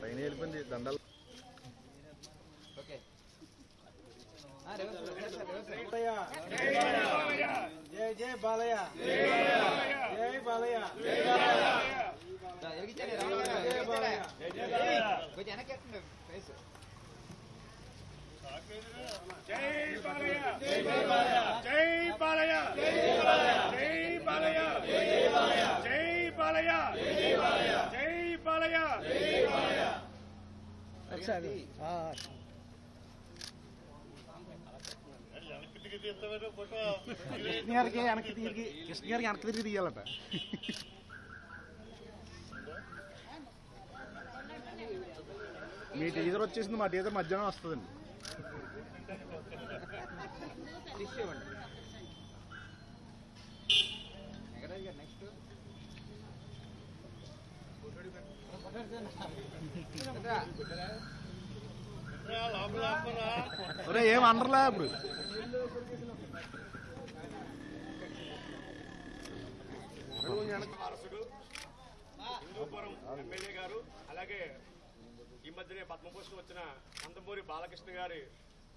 పైన వెళ్ళిపోయింది దండాలు. జై జై బాలయ్య, జై బాలయ్య, కృష్ణ గారికి వెనక్కి తిరిగి తీయాలట. మీ టీజర్ వచ్చేసింది, మా టీజర్ మధ్యాహ్నం వస్తుందండి. ఏం అనర్లా ఇప్పుడు. వారసుడు హిందూపురం ఎమ్మెల్యే గారు, అలాగే ఈ మధ్యనే పద్మభూషణ్ వచ్చిన నందమూరి బాలకృష్ణ గారి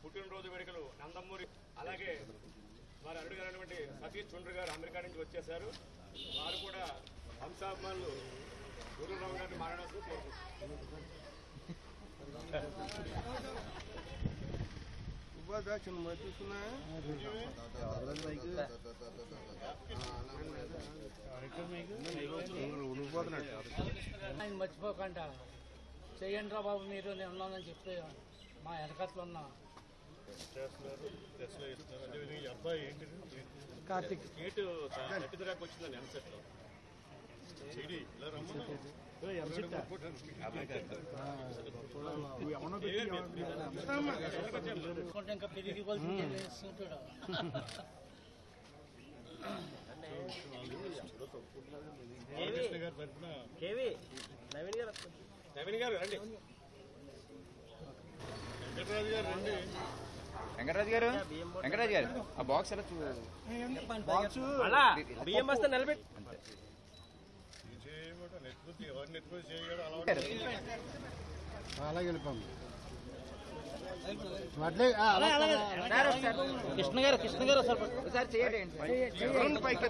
పుట్టినరోజు వేడుకలు నందమూరి, అలాగే వారి అల్లుడు గారైనటువంటి సతీష్ చుండ్రు గారు అమెరికా నుంచి వచ్చేశారు. వారు కూడా వంశాభిమానులు గురురావు గారిని మాట్లాడాల్సి కోరుకుంటున్నారు. మర్చిపోకుండా చెయ్యండి రా బాబు, మీరు నేను ఉన్నానని చెప్పి మా వెనకట్లు ఉన్నా కార్తీక్ వచ్చిందని ఎన్సెట్ ఇంకా పెరిగి నవీన్ గారు రండి. వెంకటరాజు గారు ఆ బాక్స్ ఎలా బియ్యం వస్తే నిలబెట్టి అలాగే వెళ్ళిపోండి. కృష్ణ గారు ఒకసారి చేయండి. పైకి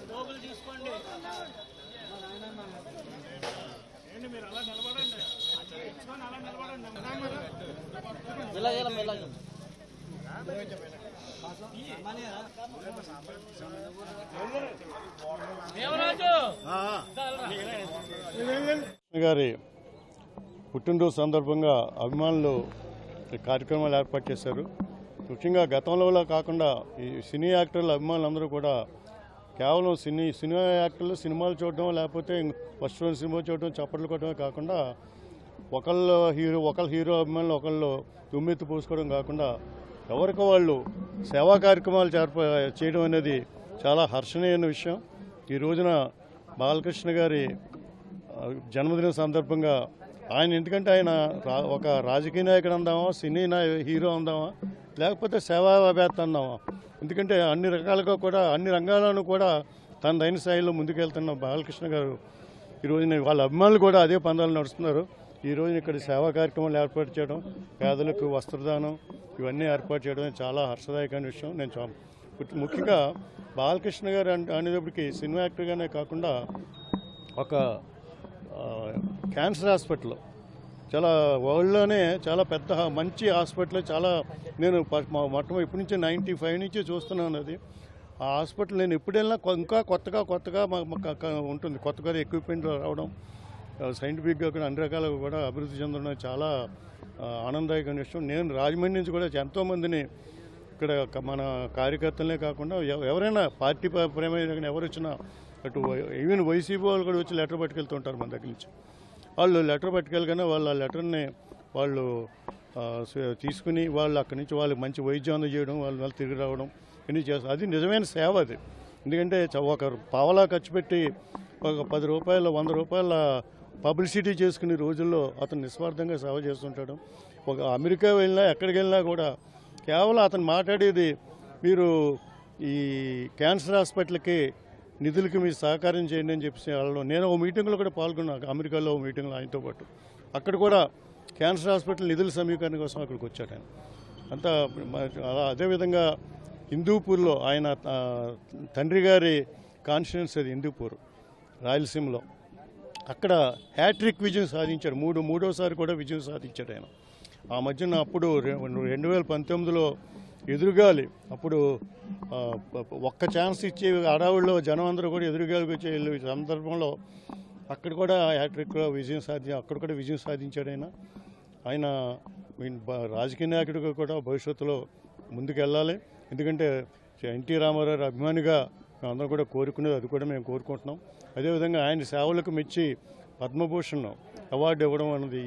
గోగులు తీసుకోండి. మీరు అలా నిలబడండి, అలా నిలబడండి. గారి పుట్టినరోజు సందర్భంగా అభిమానులు కార్యక్రమాలు ఏర్పాటు చేశారు. ముఖ్యంగా గతంలో కాకుండా ఈ సినీ యాక్టర్ల అభిమానులందరూ కూడా కేవలం సినిమా యాక్టర్లు సినిమాలు చూడడం, లేకపోతే ఫస్ట్ రోజు సినిమా చూడడం, చప్పట్లు కొట్టడమే కాకుండా ఒకళ్ళు హీరో అభిమానులు ఒకళ్ళు దుమ్మెత్తి పూసుకోవడం కాకుండా ఎవరికి వాళ్ళు సేవా కార్యక్రమాలు చేయడం అనేది చాలా హర్షణీయమైన విషయం. ఈ రోజున బాలకృష్ణ గారి జన్మదినం సందర్భంగా ఆయన, ఎందుకంటే ఆయన ఒక రాజకీయ నాయకుడు అందామా, సినీ హీరో అందామా, లేకపోతే సేవావేత్త అందామా, ఎందుకంటే అన్ని రకాలుగా కూడా అన్ని రంగాలను కూడా తన దైన స్థాయిలో ముందుకెళ్తున్న బాలకృష్ణ గారు ఈరోజున వాళ్ళ అభిమానులు కూడా అదే పందాలు నడుస్తున్నారు. ఈ రోజున ఇక్కడ సేవా కార్యక్రమాలు ఏర్పాటు చేయడం, పేదలకు వస్త్రదానం ఇవన్నీ ఏర్పాటు చేయడం చాలా హర్షదాయకమైన విషయం. నేను ముఖ్యంగా బాలకృష్ణ గారు అనేటప్పటికీ సినిమా యాక్టర్గానే కాకుండా ఒక క్యాన్సర్ హాస్పిటల్, చాలా వరల్డ్లోనే చాలా పెద్ద మంచి హాస్పిటల్, చాలా నేను మొట్టమొదటి ఇప్పటి నుంచి 95 నుంచి చూస్తున్నాను. అది ఆ హాస్పిటల్ నేను ఎప్పుడు వెళ్ళినా ఇంకా కొత్తగా ఉంటుంది. కొత్తగా ఎక్విప్మెంట్ రావడం, సైంటిఫిక్గా కూడా అన్ని రకాలుగా కూడా అభివృద్ధి చెందడం చాలా ఆనందదాయకమైన విషయం. నేను రాజమండ్రి నుంచి కూడా ఎంతోమందిని ఇక్కడ మన కార్యకర్తలనే కాకుండా ఎవరైనా పార్టీ ప్రేమ ఎవరు వచ్చినా అటు ఈవెన్ వైసీపీ వాళ్ళు కూడా వచ్చి లెటర్ పట్టుకెళ్తుంటారు మన దగ్గర నుంచి. వాళ్ళు లెటర్ పట్టుకెళ్ళగానే వాళ్ళు ఆ లెటర్ని వాళ్ళు తీసుకుని వాళ్ళు అక్కడి నుంచి వాళ్ళకి మంచి వైద్యం అందజేయడం, వాళ్ళు తిరిగి రావడం ఇన్ని చేస్తారు. అది నిజమైన సేవ అది. ఎందుకంటే ఒక పావలా ఖర్చు పెట్టి ఒక 10 రూపాయలు 100 రూపాయల పబ్లిసిటీ చేసుకునే రోజుల్లో అతను నిస్వార్థంగా సేవ చేస్తుంటాడు. ఒక అమెరికా వెళ్ళినా ఎక్కడికి వెళ్ళినా కూడా కేవలం అతను మాట్లాడేది మీరు ఈ క్యాన్సర్ హాస్పిటల్కి నిధులకి మీరు సహకారం చేయండి అని చెప్పేసి వాళ్ళు. నేను ఓ మీటింగ్లో కూడా పాల్గొన్నాను, అమెరికాలో ఓ మీటింగ్లో ఆయనతో పాటు. అక్కడ కూడా క్యాన్సర్ హాస్పిటల్ నిధుల సమీకరణ కోసం అక్కడికి వచ్చాడు ఆయన అంతా. అదేవిధంగా హిందూపూర్లో ఆయన తండ్రి గారి కాన్స్టిట్యున్సీ అది హిందూపూర్ రాయలసీమలో. అక్కడ హ్యాట్రిక్ విజయం సాధించాడు, మూడోసారి కూడా విజయం సాధించాడు ఆయన. ఆ మధ్యన అప్పుడు 2019లో ఎదురుగాలి, అప్పుడు ఒక్క ఛాన్స్ ఇచ్చే అడావుల్లో జనం అందరూ కూడా ఎదురుగాలికి వచ్చే సందర్భంలో అక్కడ కూడా హ్యాట్రిక్లో అక్కడ కూడా విజయం సాధించాడు ఆయన. ఆయన రాజకీయ నాయకుడిగా కూడా భవిష్యత్తులో ముందుకెళ్ళాలి. ఎందుకంటే ఎన్టీ రామారావు అభిమానిగా మేమందరం కూడా కోరుకునేది, అది కూడా మేము కోరుకుంటున్నాం. అదేవిధంగా ఆయన సేవలకు మెచ్చి పద్మభూషణ్ అవార్డు ఇవ్వడం అనేది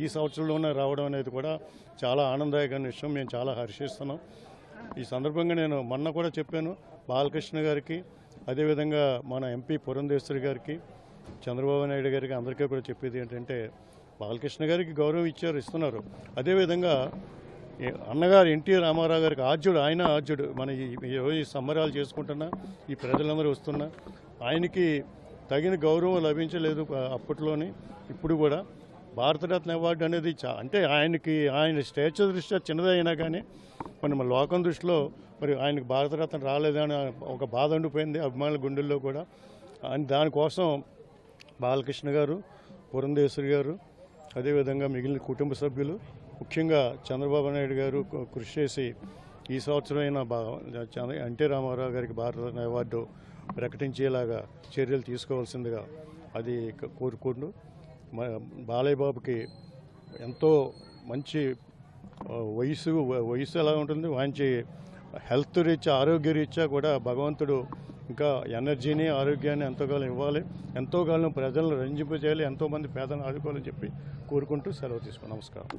ఈ సంవత్సరంలోనే రావడం అనేది కూడా చాలా ఆనందదాయకమైన విషయం. మేము చాలా హర్షిస్తున్నాం. ఈ సందర్భంగా నేను మొన్న కూడా చెప్పాను బాలకృష్ణ గారికి, అదేవిధంగా మన ఎంపీ పురంధేశ్వరి గారికి, చంద్రబాబు నాయుడు గారికి, అందరికీ కూడా చెప్పేది ఏంటంటే బాలకృష్ణ గారికి గౌరవం ఇస్తున్నారు. అదేవిధంగా అన్నగారు ఎన్టీ రామారావు గారికి ఆయన ఆద్యుడు. మన ఈ సంబరాలు చేసుకుంటున్నా ఈ ప్రజలందరూ వస్తున్నా ఆయనకి తగిన గౌరవం లభించలేదు అప్పట్లోని. ఇప్పుడు కూడా భారతరత్న అవార్డు అనేది అంటే ఆయన స్టేచర్ దృష్ట్యా చిన్నదైనా కానీ మన లోకం దృష్టిలో మరి ఆయనకు భారతరత్న రాలేదని ఒక బాధ ఉండిపోయింది అభిమానుల గుండెల్లో కూడా. దానికోసం బాలకృష్ణ గారు, పురంధేశ్వరి గారు, అదేవిధంగా మిగిలిన కుటుంబ సభ్యులు, ముఖ్యంగా చంద్రబాబు నాయుడు గారు కృషి చేసి ఈ సంవత్సరమైన ఎన్టీ రామారావు గారికి భారతరత్న అవార్డు ప్రకటించేలాగా చర్యలు తీసుకోవాల్సిందిగా అది కోరుకుంటూ, బాలయ్య బాబుకి ఎంతో మంచి వయసు ఎలా ఉంటుంది, మంచి హెల్త్ రీత్యా ఆరోగ్య రీత్యా కూడా భగవంతుడు ఇంకా ఎనర్జీని ఆరోగ్యాన్ని ఎంతోకాలం ఇవ్వాలి, ఎంతోకాలం ప్రజలను రంజింపజేయాలి, ఎంతోమంది పేదలను ఆదుకోవాలని చెప్పి కోరుకుంటూ సెలవు తీసుకున్నాం. నమస్కారం.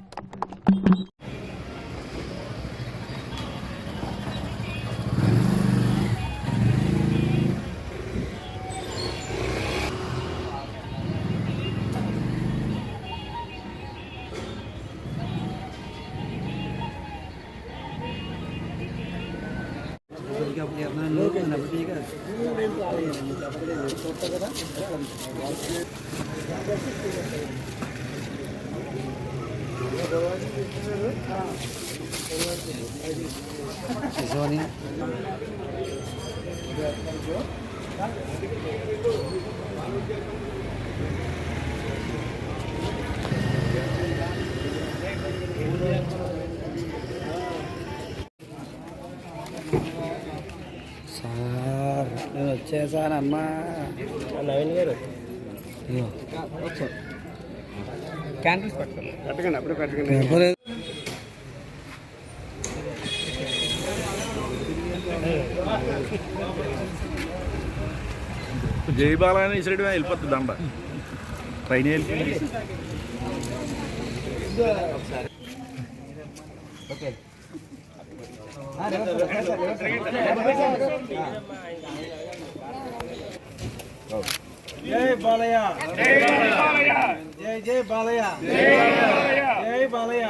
సార్ నేను వచ్చేసానమ్మా. నవీన్ గారు క్యాంటీన్స్ పెట్టకండి, అప్పుడు పెట్టకండి. జై బాలని ఇసరి వెళ్ళిపోతుంది దండ ట్రైన్ వెళ్ళి. ఓకే జై బాలయ్య, జై బాలయ్య, జై బాలయ్య, జై బాలయ్య,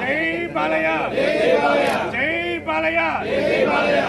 జై బాలయ్య, జై బాలయ్య, జై బాలయ్య.